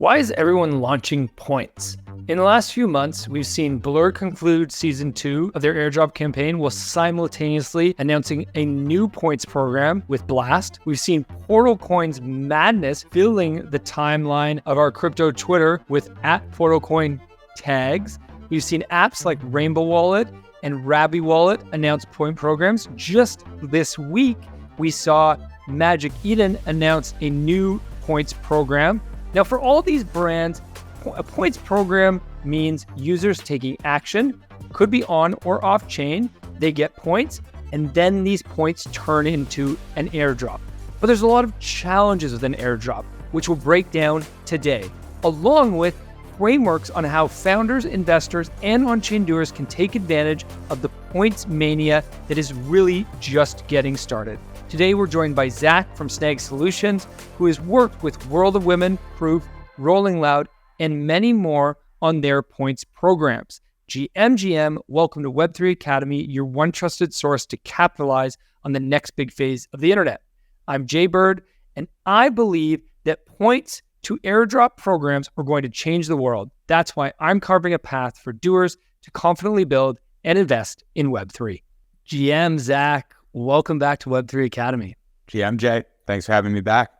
Why is everyone launching points? In the last few months, we've seen Blur conclude season 2 of their airdrop campaign while simultaneously announcing a new points program with Blast. We've seen Portal Coin's madness filling the timeline of our crypto Twitter with @PortalCoin tags. We've seen apps like Rainbow Wallet and Rabby Wallet announce point programs. Just this week, we saw Magic Eden announce a new points program. Now, for all these brands, a points program means users taking action, could be on or off chain. They get points, and then these points turn into an airdrop. But there's a lot of challenges with an airdrop, which we'll break down today, along with frameworks on how founders, investors, and on-chain doers can take advantage of the points mania that is really just getting started. Today, we're joined by Zach from Snag Solutions, who has worked with World of Women, Proof, Rolling Loud, and many more on their points programs. GM, welcome to Web3 Academy, your one trusted source to capitalize on the next big phase of the internet. I'm Jay Bird, and I believe that points to airdrop programs are going to change the world. That's why I'm carving a path for doers to confidently build and invest in Web3. GM Zach, welcome back to Web3 Academy. GM Jay, thanks for having me back.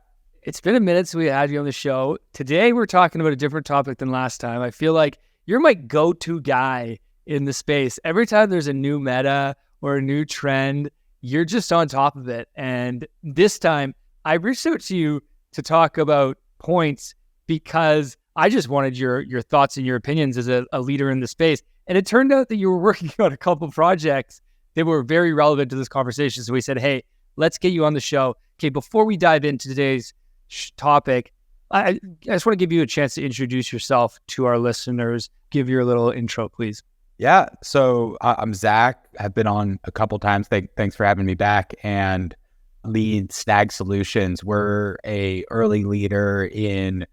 It's been a minute since we had you on the show. Today, we're talking about a different topic than last time. I feel like you're my go-to guy in the space. Every time there's a new meta or a new trend, you're just on top of it. And this time, I reached out to you to talk about points because I just wanted your thoughts and your opinions as a leader in the space. And it turned out that you were working on a couple projects that were very relevant to this conversation. So we said, hey, let's get you on the show. Okay, before we dive into today's topic, I just want to give you a chance to introduce yourself to our listeners. Give your little intro, please. Yeah, so I'm Zach. I've been on a couple times. Thanks for having me back. And lead Snag Solutions. We're a early leader in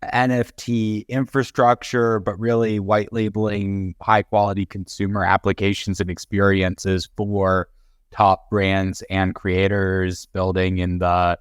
NFT infrastructure, but really white labeling high quality consumer applications and experiences for top brands and creators building in the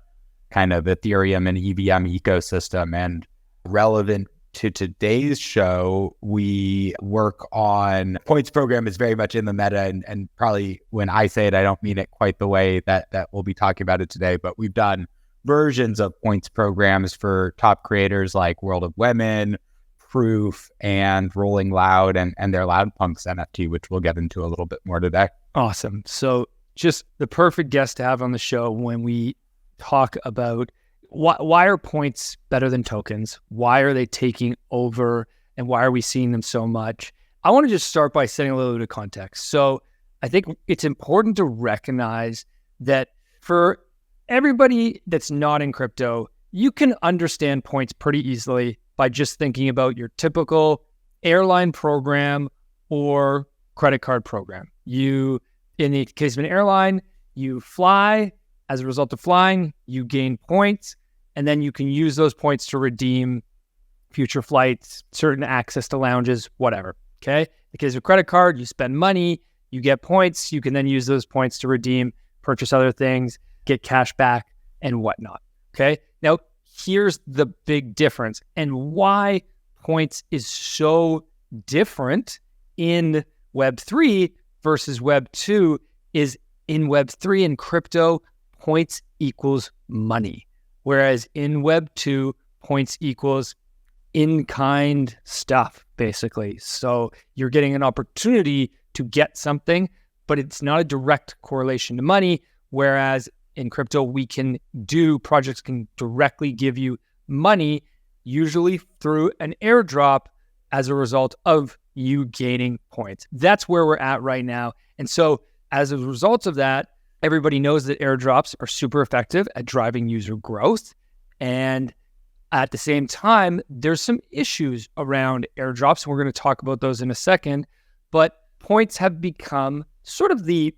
kind of Ethereum and EVM ecosystem. And relevant to today's show, we work on points program is very much in the meta, and probably when I say it, I don't mean it quite the way that we'll be talking about it today, but we've done versions of points programs for top creators like World of Women, Proof, and Rolling Loud and their Loud Punks NFT, which we'll get into a little bit more today. Awesome. So just the perfect guest to have on the show when we talk about why are points better than tokens? Why are they taking over? And why are we seeing them so much? I want to just start by setting a little bit of context. So I think it's important to recognize that for everybody that's not in crypto, you can understand points pretty easily by just thinking about your typical airline program or credit card program. In the case of an airline, you fly. As a result of flying, you gain points, and then you can use those points to redeem future flights, certain access to lounges, whatever, okay? In the case of a credit card, you spend money, you get points, you can then use those points to redeem, purchase other things, get cash back, and whatnot, okay? Now, here's the big difference and why points is so different in Web3 versus Web2 is in Web3 and crypto, points equals money. Whereas in Web 2, points equals in-kind stuff, basically. So you're getting an opportunity to get something, but it's not a direct correlation to money. Whereas in crypto, projects can directly give you money, usually through an airdrop as a result of you gaining points. That's where we're at right now. And so as a result of that, everybody knows that airdrops are super effective at driving user growth. And at the same time, there's some issues around airdrops. And we're going to talk about those in a second. But points have become sort of the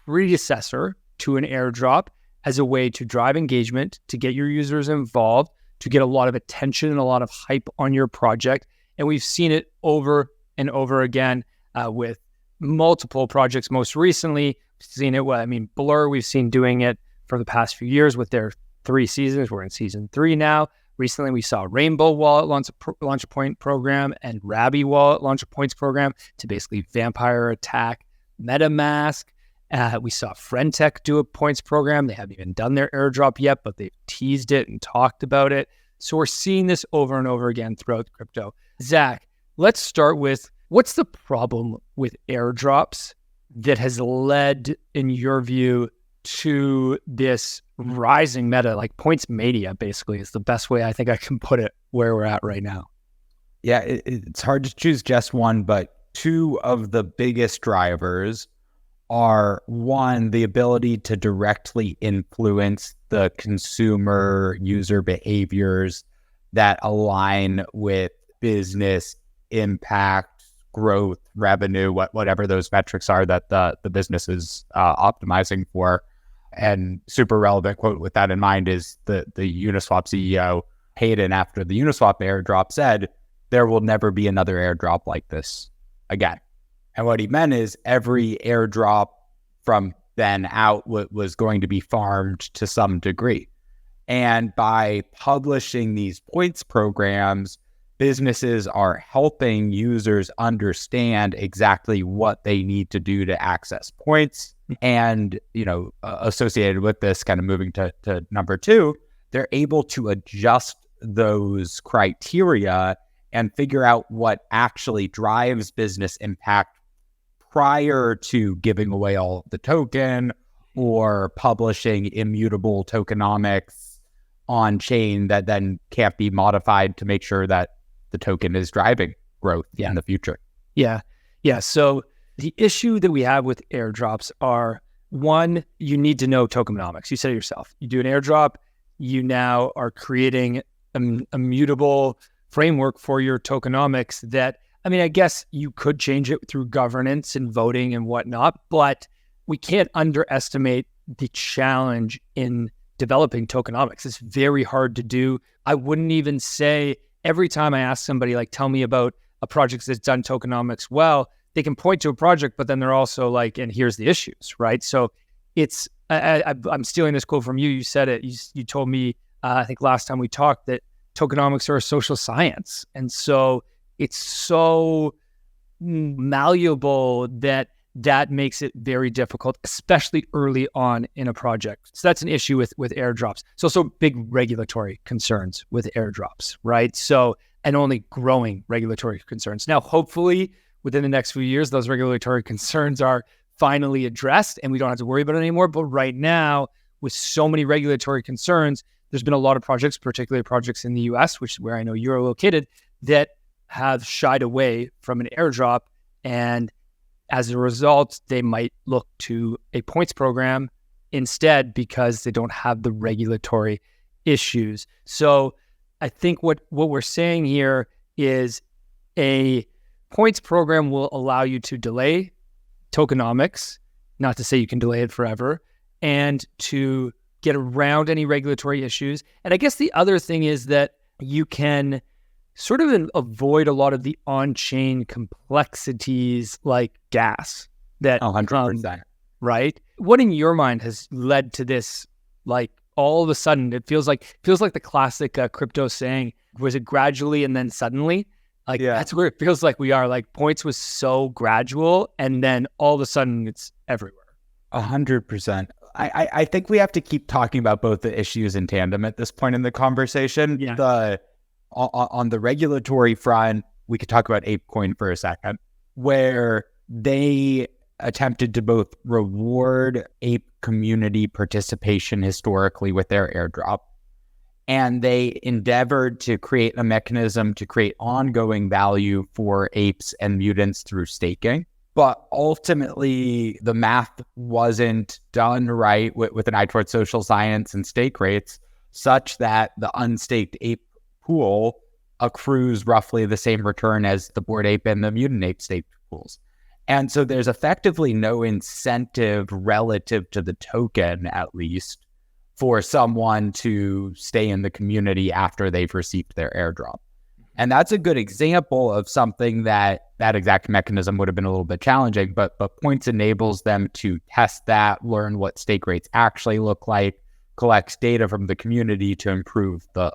predecessor to an airdrop as a way to drive engagement, to get your users involved, to get a lot of attention and a lot of hype on your project. And we've seen it over and over again with multiple projects. Most recently, seen it. Blur, we've seen doing it for the past few years with their 3 seasons. We're in season 3 now. Recently, we saw Rainbow Wallet launch a point program and Rabby Wallet launch a points program to basically vampire attack MetaMask. We saw Friendtech do a points program. They haven't even done their airdrop yet, but they've teased it and talked about it. So we're seeing this over and over again throughout crypto. Zach, let's start with, what's the problem with airdrops that has led, in your view, to this rising meta, like points mania, basically, is the best way I think I can put it where we're at right now? Yeah, it's hard to choose just one, but two of the biggest drivers are, one, the ability to directly influence the consumer user behaviors that align with business impact, growth, revenue, whatever those metrics are that the business is optimizing for. And super relevant quote with that in mind is the Uniswap CEO, Hayden, after the Uniswap airdrop, said, there will never be another airdrop like this again. And what he meant is every airdrop from then out was going to be farmed to some degree. And by publishing these points programs, businesses are helping users understand exactly what they need to do to access points. And, associated with this, kind of moving to number two, they're able to adjust those criteria and figure out what actually drives business impact prior to giving away all of the token or publishing immutable tokenomics on chain that then can't be modified to make sure that the token is driving growth in the future. Yeah. So the issue that we have with airdrops are, one, you need to know tokenomics. You said it yourself. You do an airdrop, you now are creating a mutable framework for your tokenomics that, I guess you could change it through governance and voting and whatnot, but we can't underestimate the challenge in developing tokenomics. It's very hard to do. I wouldn't even say, every time I ask somebody, like, tell me about a project that's done tokenomics well, they can point to a project, but then they're also like, and here's the issues, right? So it's, I'm stealing this quote from you. You said it. You told me, I think last time we talked, that tokenomics are a social science. And so it's so malleable that makes it very difficult, especially early on in a project. So that's an issue with airdrops. It's also big regulatory concerns with airdrops, right? So, and only growing regulatory concerns. Now, hopefully, within the next few years, those regulatory concerns are finally addressed and we don't have to worry about it anymore. But right now, with so many regulatory concerns, there's been a lot of projects, particularly projects in the US, which is where I know you're located, that have shied away from an airdrop. And as a result, they might look to a points program instead because they don't have the regulatory issues. So I think what we're saying here is a points program will allow you to delay tokenomics, not to say you can delay it forever, and to get around any regulatory issues. And I guess the other thing is that you can sort of avoid a lot of the on-chain complexities like gas. That 100%. Right? What in your mind has led to this? Like, all of a sudden, it feels like the classic crypto saying, was it gradually and then suddenly? Like, That's where it feels like we are. Like, points was so gradual, and then all of a sudden it's everywhere. 100%. I think we have to keep talking about both the issues in tandem at this point in the conversation. Yeah. On the regulatory front, we could talk about ApeCoin for a second, where they attempted to both reward ape community participation historically with their airdrop, and they endeavored to create a mechanism to create ongoing value for apes and mutants through staking. But ultimately, the math wasn't done right with an eye towards social science and stake rates, such that the unstaked ape pool accrues roughly the same return as the Bored Ape and the Mutant Ape stake pools. And so there's effectively no incentive relative to the token, at least, for someone to stay in the community after they've received their airdrop. And that's a good example of something that exact mechanism would have been a little bit challenging, but Points enables them to test that, learn what stake rates actually look like, collects data from the community to improve the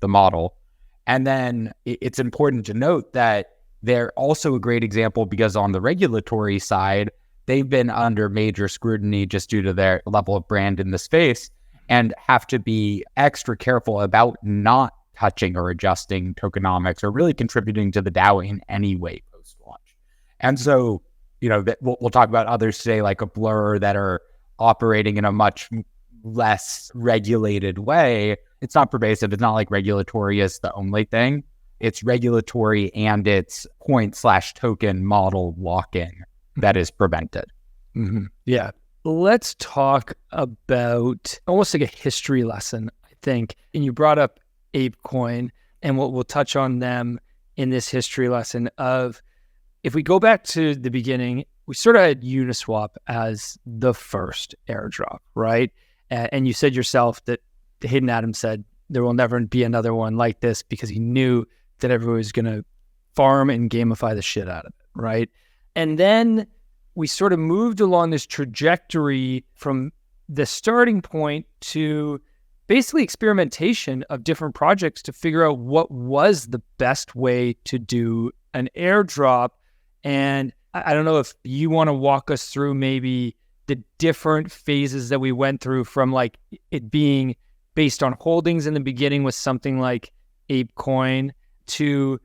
the model. And then it's important to note that they're also a great example because on the regulatory side, they've been under major scrutiny just due to their level of brand in the space and have to be extra careful about not touching or adjusting tokenomics or really contributing to the DAO in any way post-launch. And so, we'll talk about others today, like a Blur, that are operating in a much less regulated way. It's not pervasive. It's not like regulatory is the only thing. It's regulatory and it's point/token model lock-in that is prevented. Mm-hmm. Yeah. Let's talk about almost like a history lesson, I think. And you brought up ApeCoin, and we'll touch on them in this history lesson of, if we go back to the beginning, we sort of had Uniswap as the first airdrop, right? And you said yourself that Hayden Adams said there will never be another one like this because he knew that everyone was going to farm and gamify the shit out of it, right? And then we sort of moved along this trajectory from the starting point to basically experimentation of different projects to figure out what was the best way to do an airdrop. And I don't know if you want to walk us through maybe the different phases that we went through, from like it being based on holdings in the beginning with something like ApeCoin, to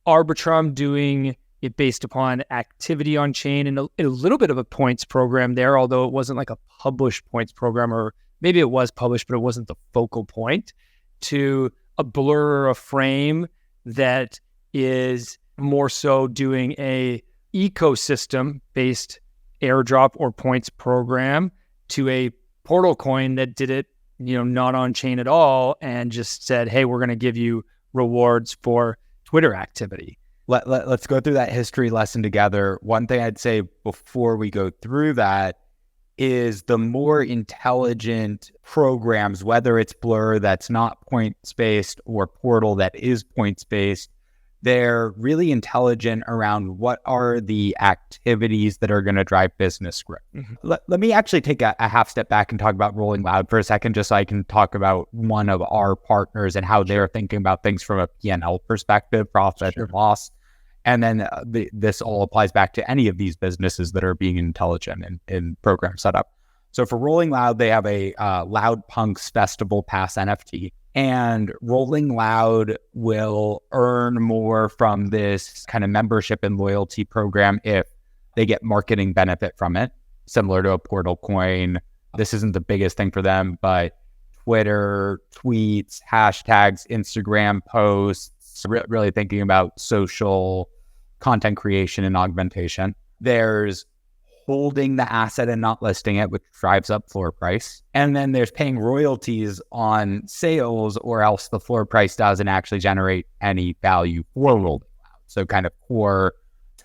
Arbitrum doing it based upon activity on chain, and a little bit of a points program there, although it wasn't like a published points program, or maybe it was published, but it wasn't the focal point, to a Blur or a Frame that is more so doing a ecosystem-based airdrop or points program, to a Portal Coin that did it, not on chain at all, and just said, hey, we're going to give you rewards for Twitter activity. Let's go through that history lesson together. One thing I'd say before we go through that is the more intelligent programs, whether it's Blur that's not points-based or Portal that is points-based, they're really intelligent around what are the activities that are going to drive business growth. Mm-hmm. Let me actually take a half step back and talk about Rolling Loud for a second, just so I can talk about one of our partners and how they're thinking about things from a P&L perspective, profit and loss. And then this all applies back to any of these businesses that are being intelligent in program setup. So for Rolling Loud, they have a Loud Punks Festival Pass NFT. And Rolling Loud will earn more from this kind of membership and loyalty program if they get marketing benefit from it, similar to a Portal Coin. This isn't the biggest thing for them, but Twitter, tweets, hashtags, Instagram posts, really thinking about social content creation and augmentation. There's holding the asset and not listing it, which drives up floor price. And then there's paying royalties on sales, or else the floor price doesn't actually generate any value for Rolling Loud. So kind of core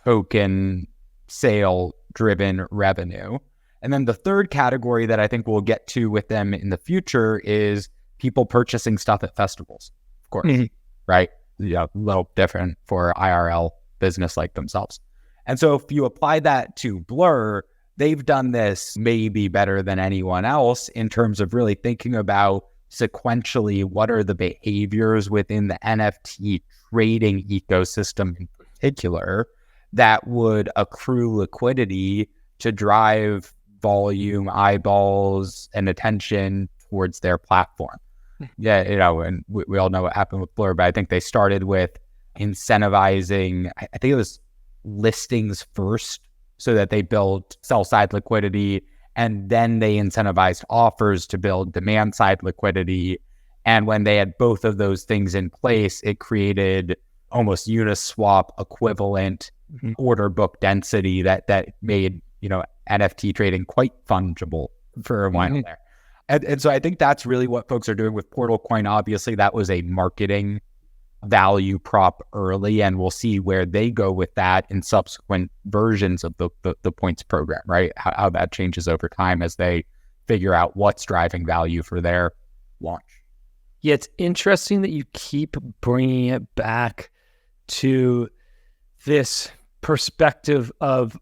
token sale driven revenue. And then the third category that I think we'll get to with them in the future is people purchasing stuff at festivals, of course, right? A little different for IRL business like themselves. And so if you apply that to Blur, they've done this maybe better than anyone else in terms of really thinking about sequentially what are the behaviors within the NFT trading ecosystem in particular that would accrue liquidity to drive volume, eyeballs, and attention towards their platform. Yeah, and we all know what happened with Blur, but I think they started with incentivizing, I think it was listings first, so that they built sell-side liquidity, and then they incentivized offers to build demand-side liquidity. And when they had both of those things in place, it created almost Uniswap equivalent order book density that made NFT trading quite fungible for a while there. And so I think that's really what folks are doing with Portal Coin. Obviously, that was a marketing value prop early, and we'll see where they go with that in subsequent versions of the points program, right? How that changes over time as they figure out what's driving value for their launch. Yeah, it's interesting that you keep bringing it back to this perspective of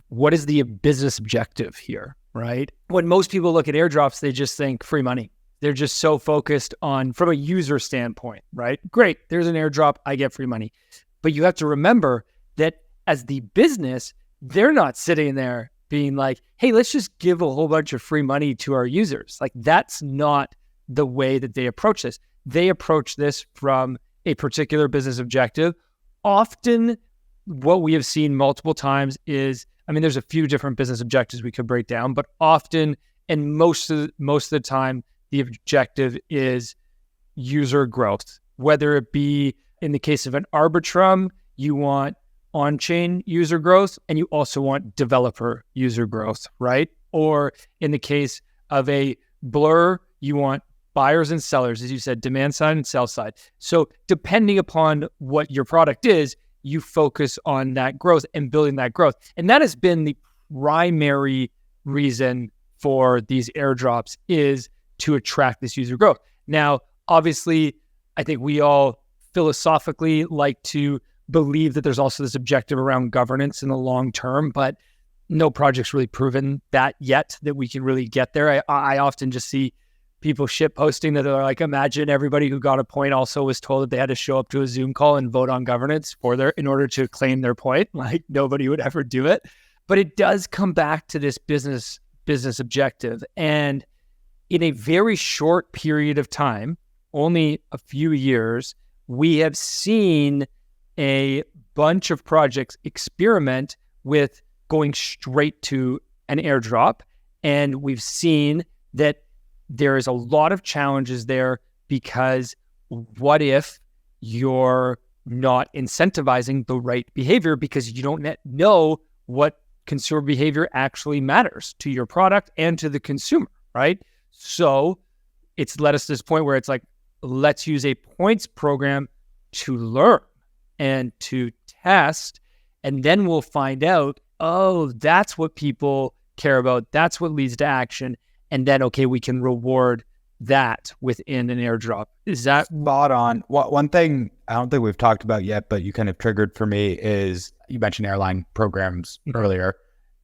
what is the business objective here, right? When most people look at airdrops, they just think free money. They're just so focused on, from a user standpoint, right? Great, there's an airdrop, I get free money. But you have to remember that as the business, they're not sitting there being like, hey, let's just give a whole bunch of free money to our users. Like, that's not the way that they approach this. They approach this from a particular business objective. Often what we have seen multiple times is, there's a few different business objectives we could break down, but often, and most of the time, the objective is user growth. Whether it be in the case of an Arbitrum, you want on-chain user growth, and you also want developer user growth, right? Or in the case of a Blur, you want buyers and sellers, as you said, demand side and sell side. So depending upon what your product is, you focus on that growth and building that growth. And that has been the primary reason for these airdrops, is to attract this user growth. Now, obviously, I think we all philosophically like to believe that there's also this objective around governance in the long term, but no project's really proven that yet, that we can really get there. I often just see people shit posting that are like, imagine everybody who got a point also was told that they had to show up to a Zoom call and vote on governance in order to claim their point. Like, nobody would ever do it. But it does come back to this business objective. And in a very short period of time, only a few years, we have seen a bunch of projects experiment with going straight to an airdrop. And we've seen that there is a lot of challenges there, because what if you're not incentivizing the right behavior because you don't know what consumer behavior actually matters to your product and to the consumer, right? So it's led us to this point where it's like, let's use a points program to learn and to test, and then we'll find out, oh, that's what people care about. That's what leads to action. And then, okay, we can reward that within an airdrop. Is that spot on? One thing I don't think we've talked about yet, but you kind of triggered for me, is you mentioned airline programs earlier.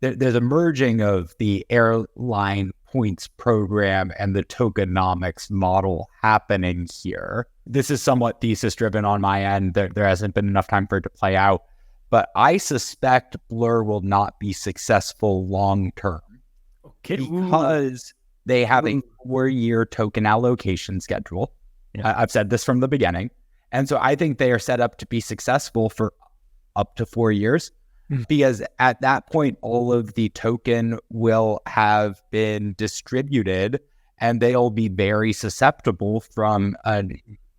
There's a merging of the airline points program and the tokenomics model happening here. This is somewhat thesis driven on my end. There hasn't been enough time for it to play out, but I suspect Blur will not be successful long term. Okay. Because they have a 4-year token allocation schedule. Yeah. I've said this from the beginning. And so I think they are set up to be successful for up to 4 years. Because at that point, all of the token will have been distributed, and they'll be very susceptible from a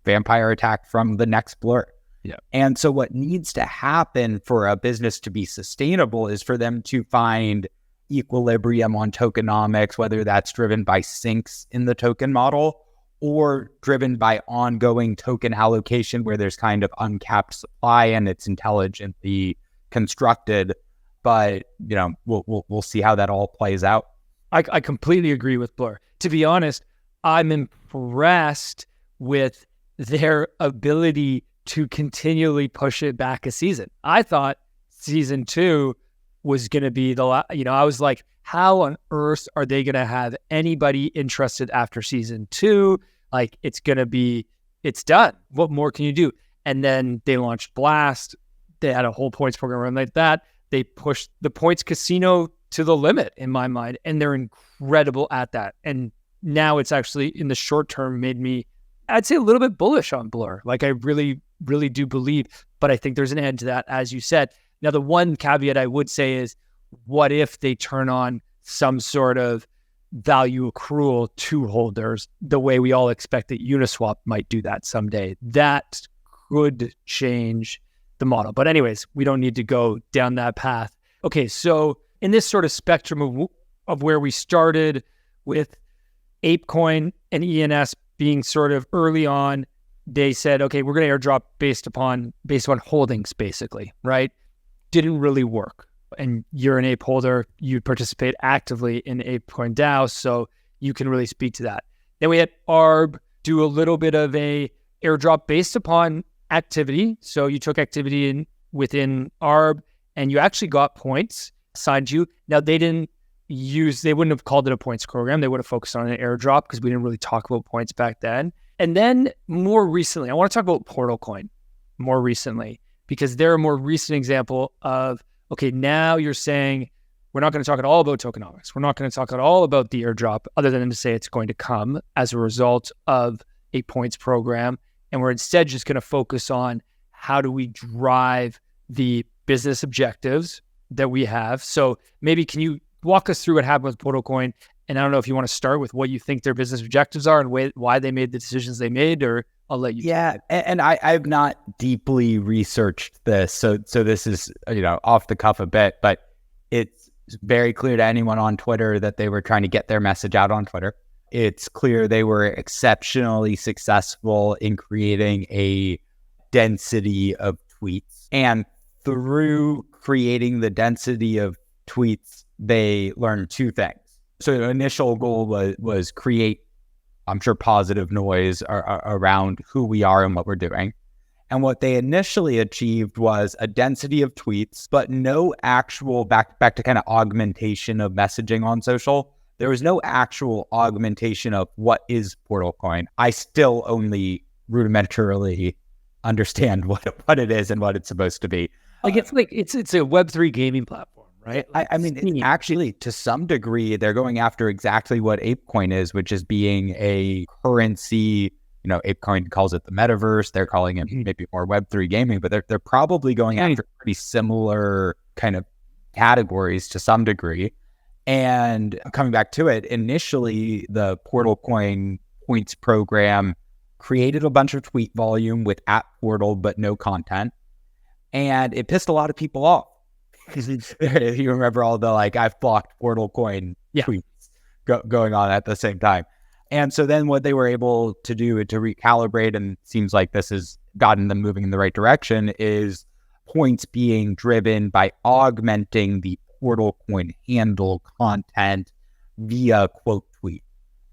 vampire attack from the next Blur. Yeah. And so what needs to happen for a business to be sustainable is for them to find equilibrium on tokenomics, whether that's driven by sinks in the token model or driven by ongoing token allocation where there's kind of uncapped supply and it's intelligently constructed. But we'll see how that all plays out. I completely agree with Blur. To be honest, I'm impressed with their ability to continually push it back a season. I thought season 2 was going to be I was like, how on earth are they going to have anybody interested after season 2? Like, it's done. What more can you do? And then they launched Blast. They had a whole points program like that. They pushed the points casino to the limit in my mind, and they're incredible at that. And now it's actually, in the short term, made me, I'd say, a little bit bullish on Blur. Like, I really, really do believe, but I think there's an end to that, as you said. Now, the one caveat I would say is, what if they turn on some sort of value accrual to holders the way we all expect that Uniswap might do that someday? That could change the model. But anyways, we don't need to go down that path. Okay, so in this sort of spectrum of where we started with ApeCoin and ENS being sort of early on, they said, okay, we're going to airdrop based on holdings, basically, right? Didn't really work. And you're an Ape holder, you participate actively in ApeCoin DAO, so you can really speak to that. Then we had ARB do a little bit of a airdrop based upon activity. So you took activity within ARB and you actually got points assigned you. Now, they didn't they wouldn't have called it a points program. They would have focused on an airdrop because we didn't really talk about points back then. And then more recently, I want to talk about Portal Coin more recently, because they're a more recent example of, okay, now you're saying we're not going to talk at all about tokenomics. We're not going to talk at all about the airdrop other than to say it's going to come as a result of a points program. And we're instead just going to focus on how do we drive the business objectives that we have. So maybe can you walk us through what happened with Portal Coin? And I don't know if you want to start with what you think their business objectives are and why they made the decisions they made, or I'll let you. Yeah, and I've not deeply researched this, so this is off the cuff a bit, but it's very clear to anyone on Twitter that they were trying to get their message out on Twitter. It's clear they were exceptionally successful in creating a density of tweets, and through creating the density of tweets, they learned two things. So the initial goal was create, I'm sure, positive noise around who we are and what we're doing. And what they initially achieved was a density of tweets, but no actual, back to kind of augmentation of messaging on social. There was no actual augmentation of what is Portal Coin. I still only rudimentarily understand what it is and what it's supposed to be. It's a Web3 gaming platform, right? I mean, actually, to some degree, they're going after exactly what ApeCoin is, which is being a currency. ApeCoin calls it the metaverse. They're calling it maybe more Web3 gaming, but they're probably going after pretty similar kind of categories to some degree. And coming back to it, initially, the Portal Coin points program created a bunch of tweet volume with @Portal, but no content. And it pissed a lot of people off. You remember all the I've blocked Portal Coin tweets going on at the same time. And so then what they were able to do to recalibrate, and seems like this has gotten them moving in the right direction, is points being driven by augmenting the Portal Coin handle content via quote tweet,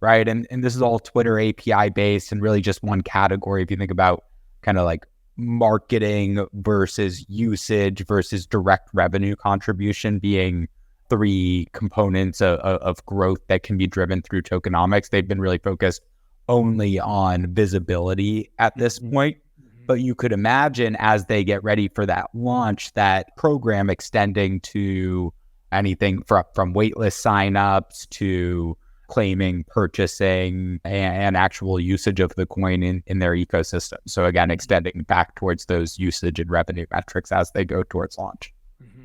right? And this is all Twitter API based and really just one category if you think about kind of marketing versus usage versus direct revenue contribution being three components of growth that can be driven through tokenomics. They've been really focused only on visibility at this point, but you could imagine as they get ready for that launch, that program extending to anything from waitlist signups to claiming, purchasing, and actual usage of the coin in their ecosystem. So again, extending back towards those usage and revenue metrics as they go towards launch.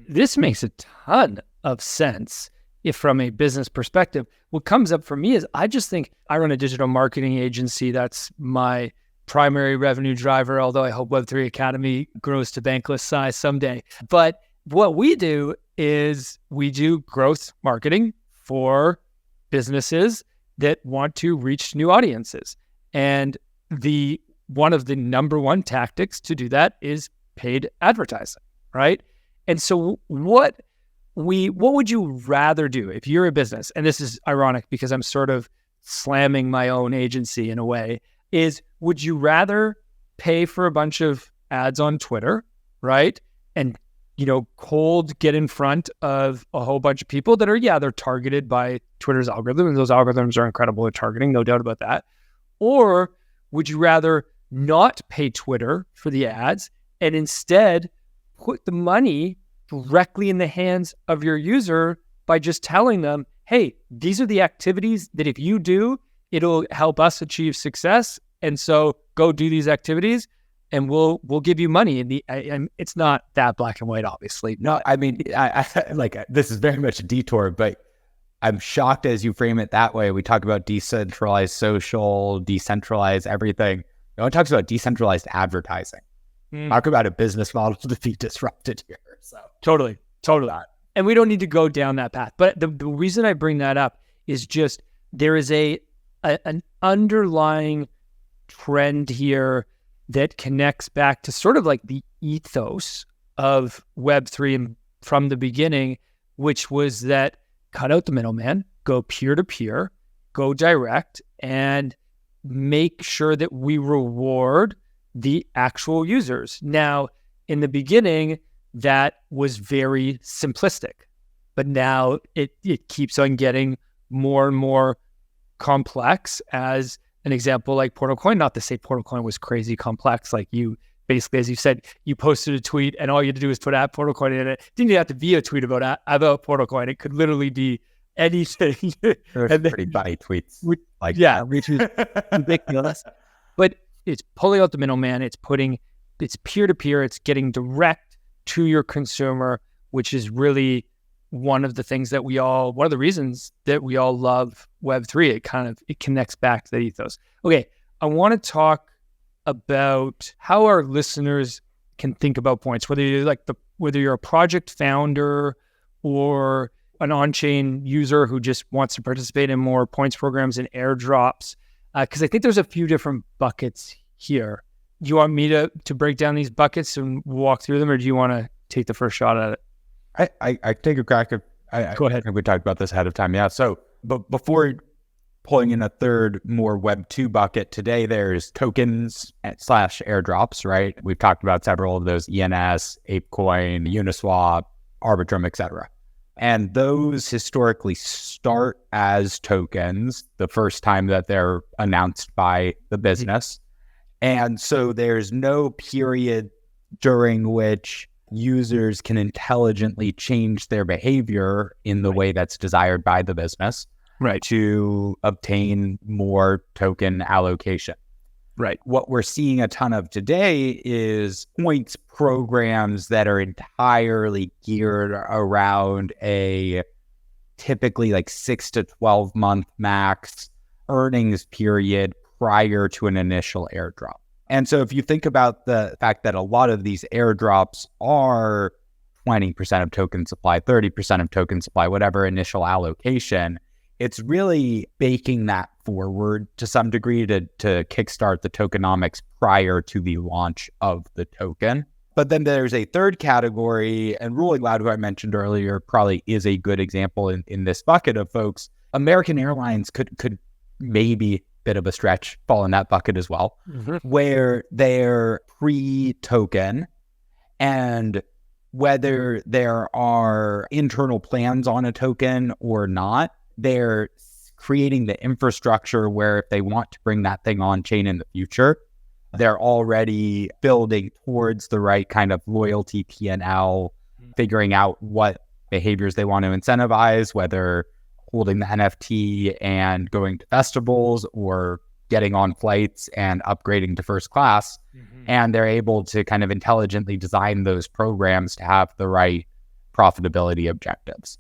This makes a ton of sense if from a business perspective. What comes up for me is I just think I run a digital marketing agency. That's my primary revenue driver, although I hope Web3 Academy grows to bankless size someday. But what we do is we do growth marketing for businesses that want to reach new audiences. And one of the number one tactics to do that is paid advertising, right? And so what would you rather do if you're a business? And this is ironic because I'm sort of slamming my own agency in a way, is would you rather pay for a bunch of ads on Twitter, right? And cold get in front of a whole bunch of people that are, they're targeted by Twitter's algorithm, and those algorithms are incredible at targeting, no doubt about that. Or would you rather not pay Twitter for the ads and instead put the money directly in the hands of your user by just telling them, hey, these are the activities that if you do, it'll help us achieve success. And so go do these activities and we'll give you money. And it's not that black and white, obviously. No, I mean, I this is very much a detour, but I'm shocked as you frame it that way. We talk about decentralized social, decentralized everything. No one talks about decentralized advertising. Talk about a business model to be disrupted here. So totally. And we don't need to go down that path. But the reason I bring that up is just there is an underlying trend here that connects back to sort of the ethos of Web3 and from the beginning, which was that cut out the middleman, go peer-to-peer, go direct, and make sure that we reward the actual users. Now, in the beginning, that was very simplistic, but now it keeps on getting more and more complex. As an example, like Portal Coin, not to say Portal Coin was crazy complex. Like you basically, as you said, you posted a tweet and all you had to do was put at Portal Coin in it. It didn't even have to be a tweet about Portal Coin. It could literally be anything. And pretty funny tweets. Which is ridiculous. But it's pulling out the middleman. It's peer-to-peer. It's getting direct to your consumer, which is really one of the reasons that we all love Web3. It connects back to that ethos. Okay, I want to talk about how our listeners can think about points, whether you're a project founder or an on-chain user who just wants to participate in more points programs and airdrops, because I think there's a few different buckets here. Do you want me to break down these buckets and walk through them, or do you want to take the first shot at it? I take a crack at. Go ahead. We talked about this ahead of time. Yeah. So, but before pulling in a third, more Web 2 bucket, today there's tokens / airdrops, right? We've talked about several of those: ENS, ApeCoin, Uniswap, Arbitrum, etc. And those historically start as tokens the first time that they're announced by the business. And so there's no period during which users can intelligently change their behavior in the way that's desired by the business, right, to obtain more token allocation. Right. What we're seeing a ton of today is points programs that are entirely geared around a typically like 6 to 12 month max earnings period prior to an initial airdrop. And so if you think about the fact that a lot of these airdrops are 20% of token supply, 30% of token supply, whatever initial allocation, it's really baking that forward to some degree to kickstart the tokenomics prior to the launch of the token. But then there's a third category, and Rolling Loud, who I mentioned earlier, probably is a good example in this bucket of folks. American Airlines could maybe, bit of a stretch, fall in that bucket as well, where they're pre-token, and whether there are internal plans on a token or not, they're creating the infrastructure where if they want to bring that thing on chain in the future, they're already building towards the right kind of loyalty P&L, figuring out what behaviors they want to incentivize, whether holding the NFT and going to festivals or getting on flights and upgrading to first class. And they're able to kind of intelligently design those programs to have the right profitability objectives.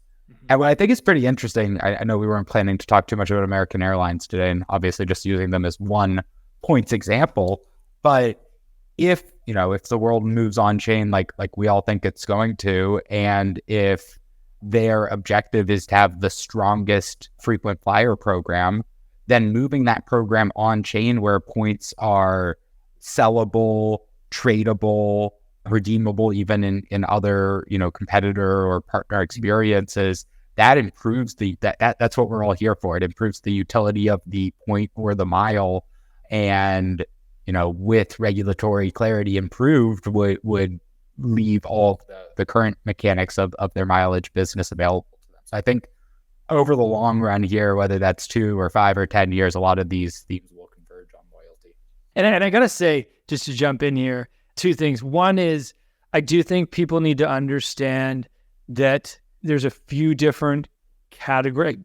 And what I think is pretty interesting, I know we weren't planning to talk too much about American Airlines today, and obviously just using them as one points example, but if the world moves on chain like we all think it's going to, and if their objective is to have the strongest frequent flyer program, then moving that program on chain where points are sellable, tradable, redeemable, even in other, competitor or partner experiences, that improves that's what we're all here for. It improves the utility of the point or the mile, and, with regulatory clarity improved, would leave all the current mechanics of their mileage business available to them. So I think over the long run here, whether that's 2 or 5 or 10 years, a lot of these themes will converge on loyalty. And I got to say, just to jump in here, 2 things. One is, I do think people need to understand that there's a few different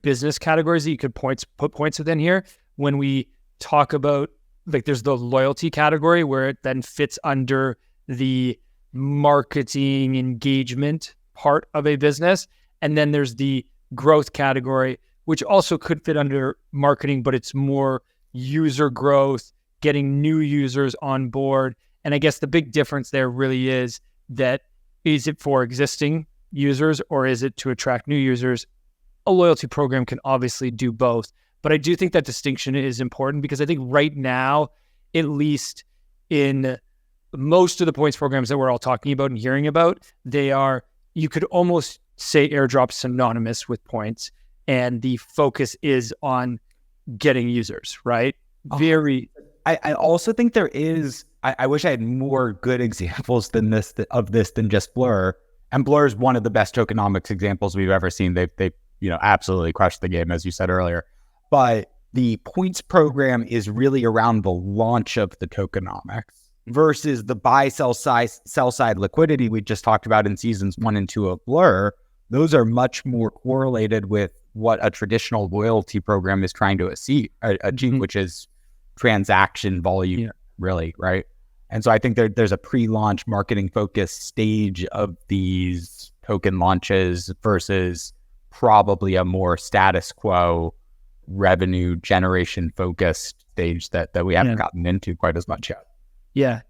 business categories that you could put points within here. When we talk about, there's the loyalty category where it then fits under the marketing engagement part of a business. And then there's the growth category, which also could fit under marketing, but it's more user growth, getting new users on board. And I guess the big difference there really is that, is it for existing users or is it to attract new users? A loyalty program can obviously do both. But I do think that distinction is important, because I think right now, at least in most of the points programs that we're all talking about and hearing about, you could almost say airdrops synonymous with points, and the focus is on getting users, right? I also think there is, I wish I had more good examples than just Blur. And Blur's one of the best tokenomics examples we've ever seen. They absolutely crushed the game, as you said earlier. But the points program is really around the launch of the tokenomics versus the buy sell side liquidity we just talked about in seasons 1 and 2 of Blur. Those are much more correlated with what a traditional loyalty program is trying to achieve, which is transaction volume, really, right? And so I think there's a pre-launch marketing focused stage of these token launches versus probably a more status quo revenue generation focused stage that we haven't gotten into quite as much yet.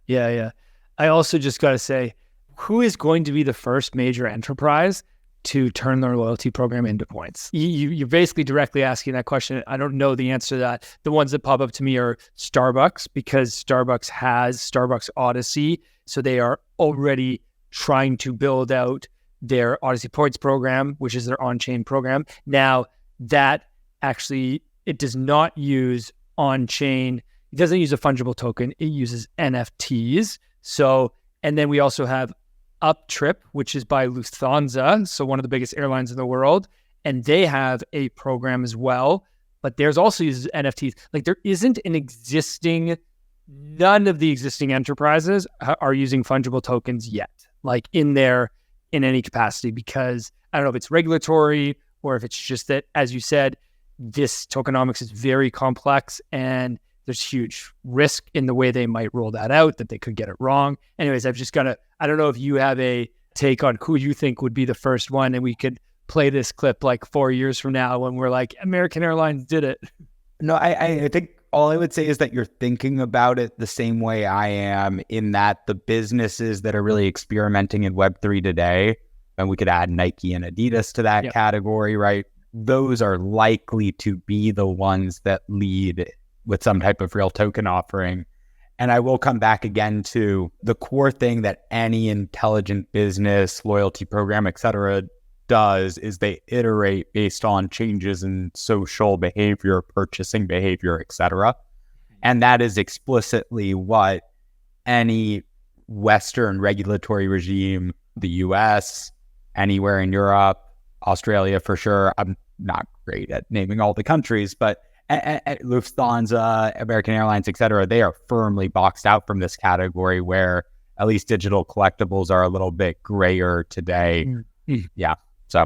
Yeah. I also just got to say, who is going to be the first major enterprise to turn their loyalty program into points? You're basically directly asking that question. I don't know the answer to that. The ones that pop up to me are Starbucks, because Starbucks has Starbucks Odyssey. So they are already trying to build out their Odyssey Points program, which is their on-chain program. Now, that actually, it does not use on-chain. It doesn't use a fungible token. It uses NFTs. So, and then we also have Uptrip, which is by Lufthansa, so one of the biggest airlines in the world, and they have a program as well, but theirs also uses NFTs. Like, there isn't none of the existing enterprises are using fungible tokens yet, like in any capacity, because I don't know if it's regulatory or if it's just that, as you said, this tokenomics is very complex and there's huge risk in the way they might roll that out, that they could get it wrong. Anyways, I don't know if you have a take on who you think would be the first one, and we could play this clip like 4 years from now when we're like, American Airlines did it. No, I think all I would say is that you're thinking about it the same way I am, in that the businesses that are really experimenting in Web3 today, and we could add Nike and Adidas to that category, right? Those are likely to be the ones that lead with some type of real token offering. And I will come back again to the core thing that any intelligent business, loyalty program, et cetera, does is they iterate based on changes in social behavior, purchasing behavior, et cetera. And that is explicitly what any Western regulatory regime, the US, anywhere in Europe, Australia for sure. I'm not great at naming all the countries, but at Lufthansa, American Airlines, et cetera, they are firmly boxed out from this category, where at least digital collectibles are a little bit grayer today. Mm-hmm. Yeah. So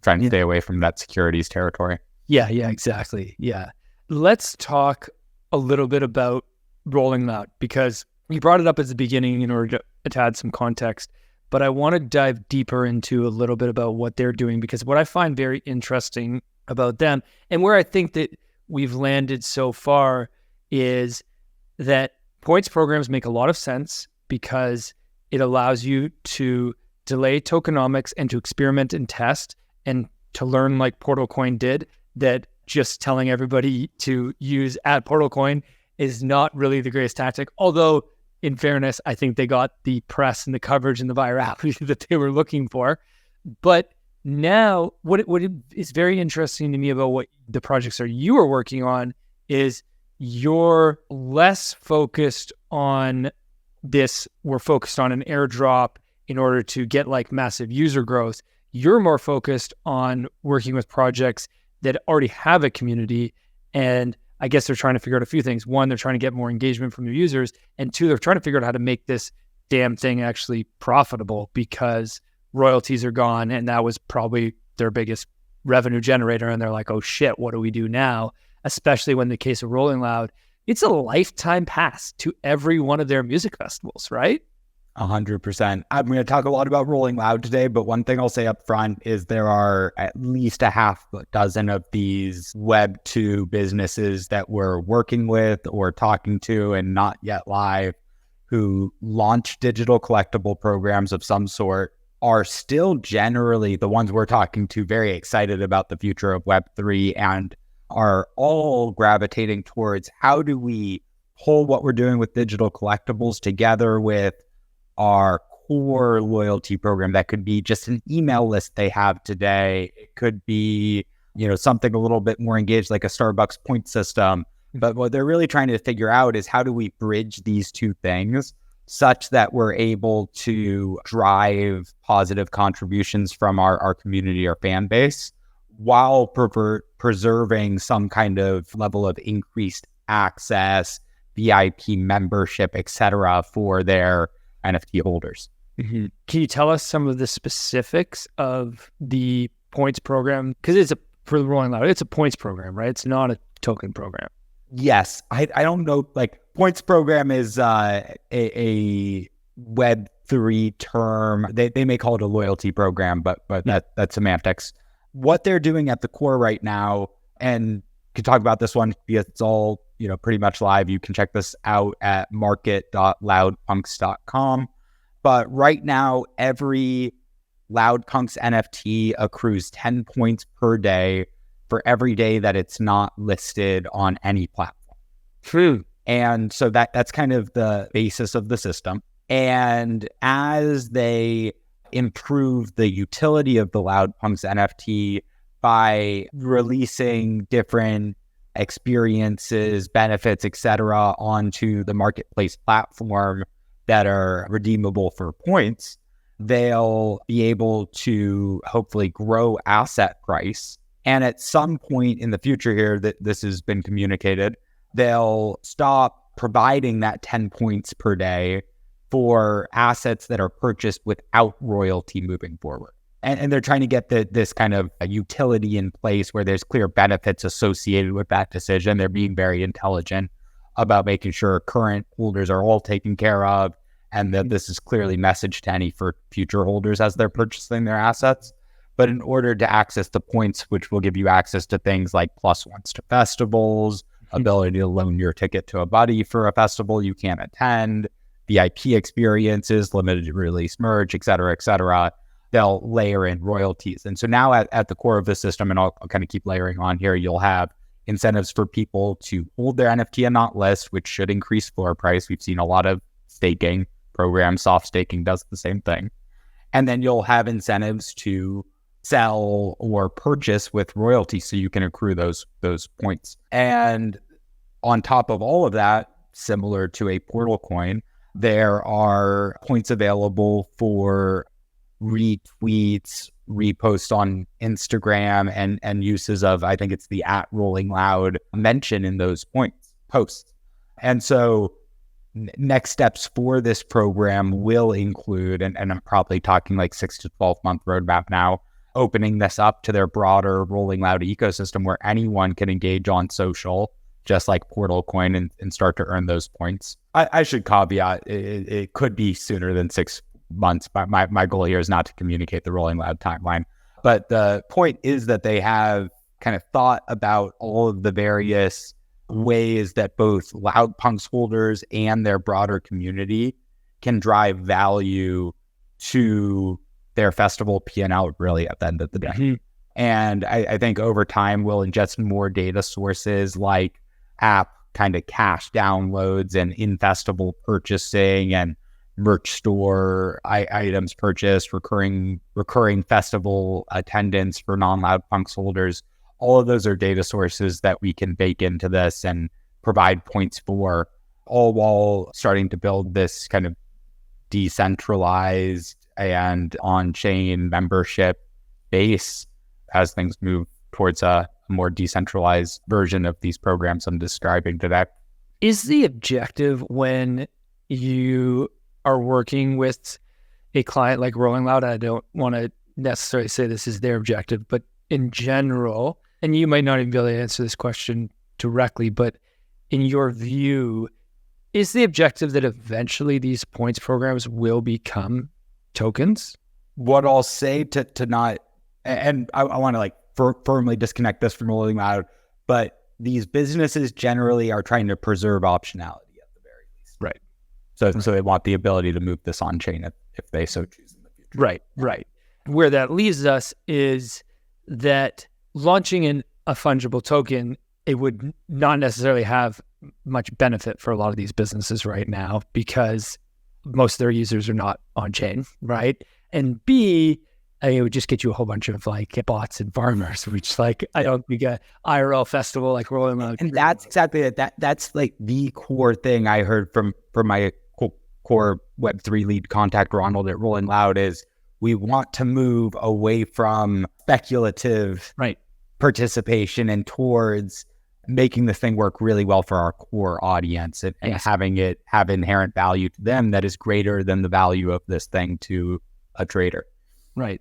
trying to stay away from that securities territory. Yeah, exactly. Yeah. Let's talk a little bit about Rolling Loud, because you brought it up at the beginning in order to add some context, but I want to dive deeper into a little bit about what they're doing, because what I find very interesting about them, and where I think that we've landed so far, is that points programs make a lot of sense because it allows you to delay tokenomics and to experiment and test and to learn, like PortalCoin did, that just telling everybody to use @PortalCoin is not really the greatest tactic. Although, in fairness, I think they got the press and the coverage and the virality that they were looking for. But now, what is very interesting to me about what the projects you are working on is you're less focused on this. We're focused on an airdrop in order to get like massive user growth. You're more focused on working with projects that already have a community. And I guess they're trying to figure out a few things. One, they're trying to get more engagement from their users. And two, they're trying to figure out how to make this damn thing actually profitable, because royalties are gone, and that was probably their biggest revenue generator. And they're like, oh shit, what do we do now? Especially when, in the case of Rolling Loud, it's a lifetime pass to every one of their music festivals, right? 100%. I'm going to talk a lot about Rolling Loud today, but one thing I'll say up front is there are at least a half dozen of these Web2 businesses that we're working with or talking to and not yet live, who launch digital collectible programs of some sort, are still generally the ones we're talking to very excited about the future of Web3, and are all gravitating towards how do we pull what we're doing with digital collectibles together with our core loyalty program. That could be just an email list they have today. It could be, something a little bit more engaged, like a Starbucks point system. But what they're really trying to figure out is how do we bridge these two things such that we're able to drive positive contributions from our community or fan base while preserving some kind of level of increased access, VIP membership, etc., for their NFT holders. Mm-hmm. Can you tell us some of the specifics of the points program? Because for the Rolling Loud, it's a points program, right? It's not a token program. Yes. I don't know, like points program is a Web3 term. They may call it a loyalty program, but that's semantics. What they're doing at the core right now, and could talk about this one because it's all, pretty much live. You can check this out at market.loudpunks.com. But right now, every Loudpunks NFT accrues 10 points per day for every day that it's not listed on any platform. True. And so that's kind of the basis of the system. And as they improve the utility of the Loudpunks NFT by releasing different experiences, benefits, etc., onto the marketplace platform that are redeemable for points, they'll be able to hopefully grow asset price. And at some point in the future here, that this has been communicated, they'll stop providing that 10 points per day for assets that are purchased without royalty moving forward. And they're trying to get this kind of a utility in place where there's clear benefits associated with that decision. They're being very intelligent about making sure current holders are all taken care of, and that this is clearly messaged to any for future holders as they're purchasing their assets. But in order to access the points, which will give you access to things like +1s to festivals, ability to loan your ticket to a buddy for a festival you can't attend, VIP experiences, limited release merch, et cetera, they'll layer in royalties. And so now at the core of the system, and I'll kind of keep layering on here, you'll have incentives for people to hold their NFT and not list, which should increase floor price. We've seen a lot of staking programs. Soft staking does the same thing. And then you'll have incentives to sell or purchase with royalty so you can accrue those points. And on top of all of that, similar to a portal coin, there are points available for retweets, reposts on Instagram, and uses of, I think it's the @RollingLoud mention in those posts. And so next steps for this program will include, and I'm probably talking like 6 to 12 month roadmap now, opening this up to their broader Rolling Loud ecosystem where anyone can engage on social, just like Portal Coin, and start to earn those points. I should caveat, it could be sooner than 6 months, but my goal here is not to communicate the Rolling Loud timeline. But the point is that they have kind of thought about all of the various ways that both Loudpunks holders and their broader community can drive value to their festival P&L really at the end of the day. Mm-hmm. And I think over time we'll ingest more data sources like app kind of cash downloads and in-festival purchasing and merch store items purchased, recurring festival attendance for non-Loudpunks holders. All of those are data sources that we can bake into this and provide points for, all while starting to build this kind of decentralized and on-chain membership base as things move towards a more decentralized version of these programs I'm describing today. Is the objective when you are working with a client like Rolling Loud, I don't want to necessarily say this is their objective, but in general, and you might not even be able to answer this question directly, but in your view, is the objective that eventually these points programs will become tokens? What I'll say to not, and I want to like firmly disconnect this from Rolling Loud, but these businesses generally are trying to preserve optionality at the very least. Right. So they want the ability to move this on chain if they so choose in the future. Right. Where that leaves us is that launching in a fungible token, it would not necessarily have much benefit for a lot of these businesses right now because most of their users are not on chain, right? And B, it would just get you a whole bunch of like bots and farmers, which like I don't think a IRL festival like Rolling Loud. And that's exactly it. That's like the core thing I heard from my core Web3 lead contact Ronald at Rolling Loud is we want to move away from speculative participation and towards making the thing work really well for our core audience and having it have inherent value to them that is greater than the value of this thing to a trader. Right.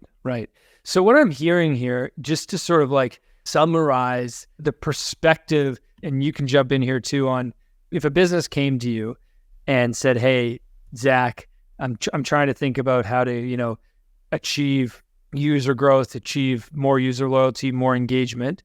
So what I'm hearing here, just to sort of like summarize the perspective, and you can jump in here too, on if a business came to you and said, hey, Zach, I'm trying to think about how to, achieve user growth, achieve more user loyalty, more engagement,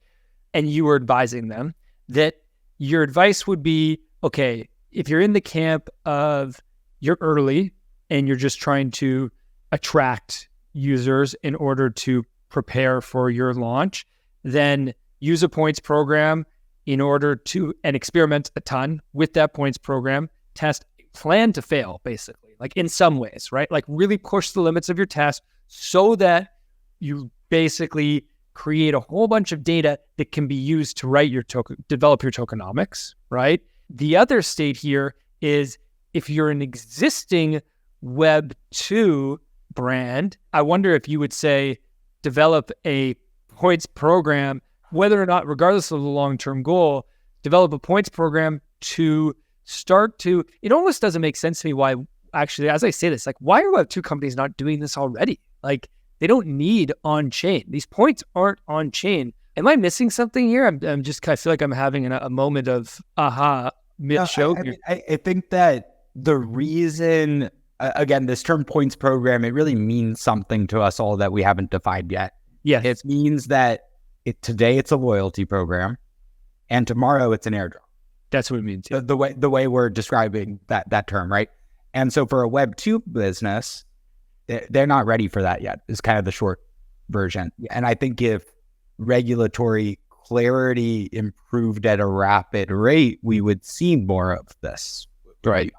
and you were advising them, that your advice would be, okay, if you're in the camp of you're early and you're just trying to attract users in order to prepare for your launch, then use a points program in order to, and experiment a ton with that points program, test, plan to fail, basically, like in some ways, right? Like really push the limits of your test so that you basically create a whole bunch of data that can be used to write your develop your tokenomics, right? The other state here is if you're an existing Web 2 brand, I wonder if you would say develop a points program, whether or not, regardless of the long-term goal, develop a points program to start to, it almost doesn't make sense to me why, actually, as I say this, like, why are Web 2 companies not doing this already? Like, they don't need on-chain. These points aren't on-chain. Am I missing something here? I'm just, I feel like I'm having a moment of aha mid-show. I think that the reason, again, this term points program, it really means something to us all that we haven't defined yet. Yeah. It means that today it's a loyalty program and tomorrow it's an airdrop. That's what it means. Yeah. The way we're describing that term, right? And so for a Web 2 business, they're not ready for that yet, is kind of the short version. And I think if regulatory clarity improved at a rapid rate, we would see more of this. Right.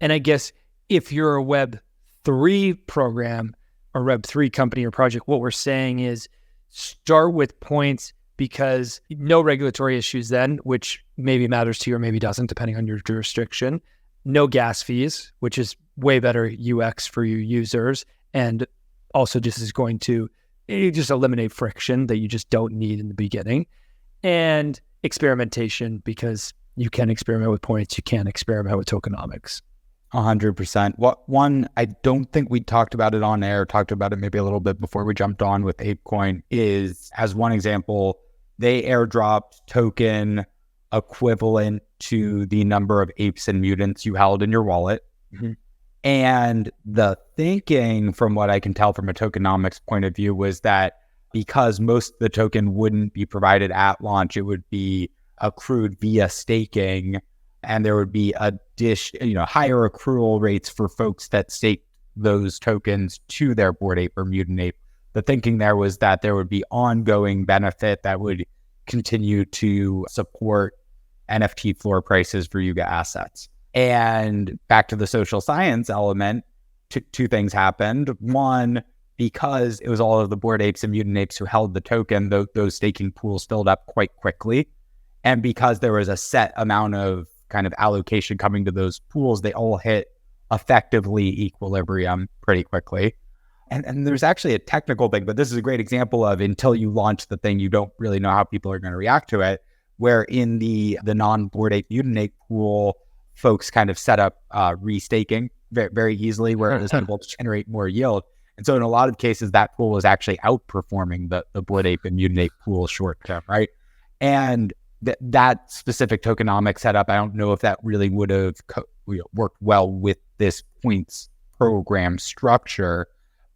And I guess if you're a Web 3 program or Web 3 company or project, what we're saying is start with points because no regulatory issues then, which maybe matters to you or maybe doesn't, depending on your jurisdiction. No gas fees, which is way better UX for your users, and also just is going to just eliminate friction that you just don't need in the beginning. And experimentation, because you can experiment with points, you can experiment with tokenomics. 100%. One, I don't think we talked about it on air, talked about it maybe a little bit before we jumped on with ApeCoin, is, as one example, they airdropped token equivalent to the number of apes and mutants you held in your wallet. Mm-hmm. And the thinking, from what I can tell from a tokenomics point of view, was that because most of the token wouldn't be provided at launch, it would be accrued via staking, and there would be higher accrual rates for folks that stake those tokens to their Bored Ape or Mutant Ape. The thinking there was that there would be ongoing benefit that would continue to support NFT floor prices for Yuga assets. And back to the social science element, two things happened. One, because it was all of the Bored Apes and Mutant Apes who held the token, those staking pools filled up quite quickly. And because there was a set amount of kind of allocation coming to those pools, they all hit effectively equilibrium pretty quickly. And there's actually a technical thing, but this is a great example of, until you launch the thing, you don't really know how people are going to react to it, where in the non-Bored Ape Mutant Ape pool, folks kind of set up restaking very, very easily, where it was able to generate more yield. And so in a lot of cases, that pool was actually outperforming the Bored Ape and Mutant Ape pool short term, right? And that specific tokenomic setup, I don't know if that really would have worked well with this points program structure,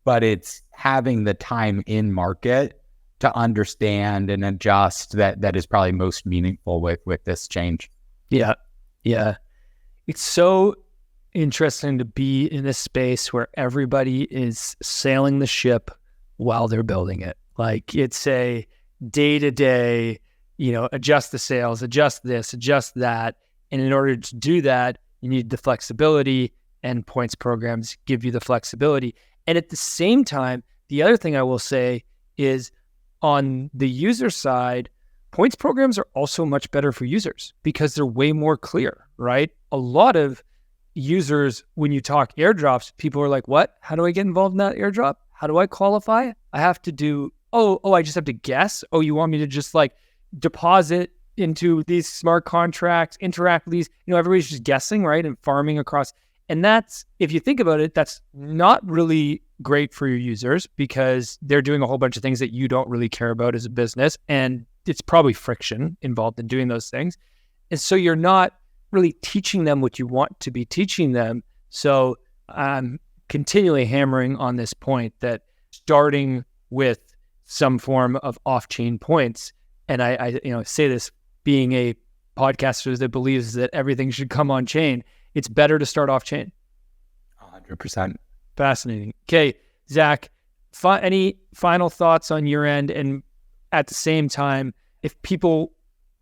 but it's having the time in market to understand and adjust that is probably most meaningful with this change. Yeah. It's so interesting to be in a space where everybody is sailing the ship while they're building it. Like, it's a day-to-day, adjust the sails, adjust this, adjust that. And in order to do that, you need the flexibility, and points programs give you the flexibility. And at the same time, the other thing I will say is, on the user side, points programs are also much better for users because they're way more clear, right? A lot of users, when you talk airdrops, people are like, what? How do I get involved in that airdrop? How do I qualify? I have to do, I just have to guess. Oh, you want me to just like deposit into these smart contracts, interact with these, everybody's just guessing, right? And farming across. And that's, if you think about it, that's not really great for your users because they're doing a whole bunch of things that you don't really care about as a business. And it's probably friction involved in doing those things. And so you're not really teaching them what you want to be teaching them. So I'm continually hammering on this point that starting with some form of off-chain points, and I say this being a podcaster that believes that everything should come on chain, it's better to start off-chain. 100%. Fascinating. Okay, Zach, any final thoughts on your end? And at the same time, if people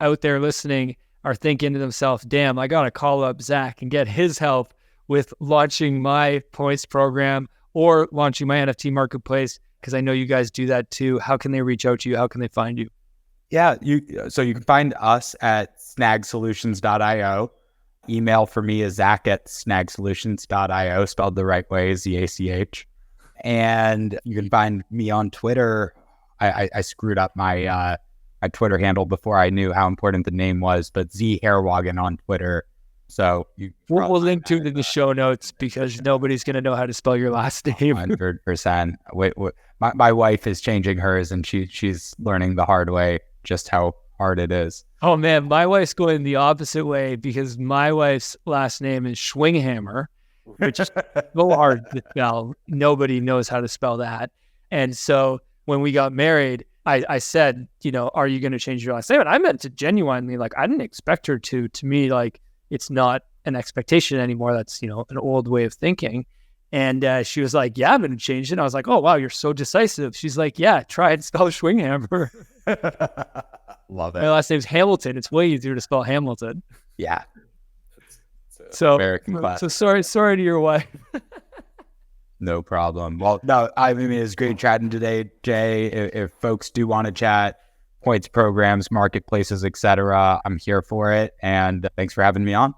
out there listening are thinking to themselves, damn, I got to call up Zach and get his help with launching my points program or launching my NFT marketplace, because I know you guys do that too. How can they reach out to you? How can they find you? Yeah, so you can find us at snagsolutions.io. Email for me is zach@snagsolutions.io, spelled the right way, ZACH. And you can find me on Twitter. I screwed up my Twitter handle before I knew how important the name was, but Heerwagen on Twitter. So we'll link to it in the show notes because nobody's going to know how to spell your last name. 100%. Wait, my wife is changing hers, and she's learning the hard way just how hard it is. Oh man, my wife's going the opposite way because my wife's last name is Schwinghammer, which is so hard to spell. Nobody knows how to spell that. And so when we got married, I said, are you going to change your last name? And I meant to genuinely, like, I didn't expect her to. To me, like, it's not an expectation anymore. That's, an old way of thinking. And she was like, yeah, I'm going to change it. And I was like, oh, wow, you're so decisive. She's like, yeah, try and spell Schwinghammer. Love it. My last name's Hamilton. It's way easier to spell Hamilton. Yeah. So American class. So sorry to your wife. No problem. Well, no, I mean, it's great chatting today, Jay. If folks do want to chat points programs, marketplaces, etc., I'm here for it. And thanks for having me on.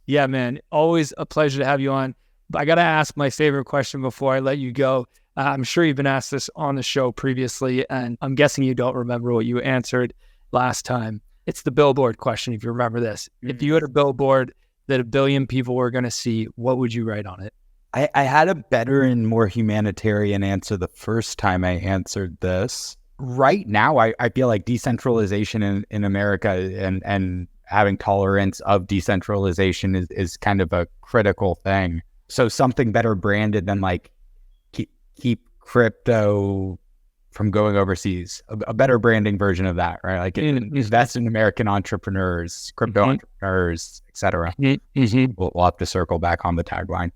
Yeah, man. Always a pleasure to have you on. But I got to ask my favorite question before I let you go. I'm sure you've been asked this on the show previously, and I'm guessing you don't remember what you answered last time. It's the billboard question, if you remember this. If you had a billboard that 1 billion people were going to see, what would you write on it? I had a better and more humanitarian answer the first time I answered this. Right now, I feel like decentralization in America and having tolerance of decentralization is kind of a critical thing. So something better branded than like keep crypto from going overseas, a better branding version of that, right? Like invest in American entrepreneurs, crypto entrepreneurs, etc. We'll have to circle back on the tagline.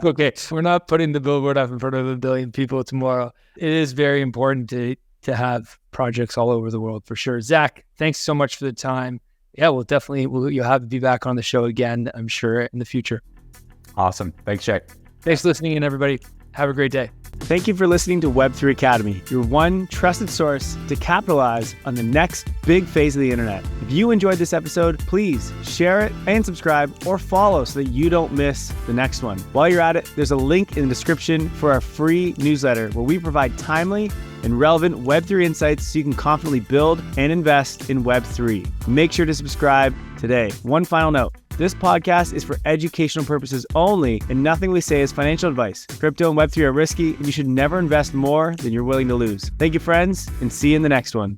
Okay, we're not putting the billboard up in front of 1 billion people tomorrow. It is very important to have projects all over the world for sure. Zach, thanks so much for the time. Yeah, you'll have to be back on the show again, I'm sure, in the future. Awesome. Thanks, Jay. Thanks for listening in, everybody. Have a great day. Thank you for listening to Web3 Academy, your one trusted source to capitalize on the next big phase of the internet. If you enjoyed this episode, please share it and subscribe or follow so that you don't miss the next one. While you're at it, there's a link in the description for our free newsletter where we provide timely and relevant Web3 insights so you can confidently build and invest in Web3. Make sure to subscribe today. One final note. This podcast is for educational purposes only, and nothing we say is financial advice. Crypto and Web3 are risky, and you should never invest more than you're willing to lose. Thank you, friends, and see you in the next one.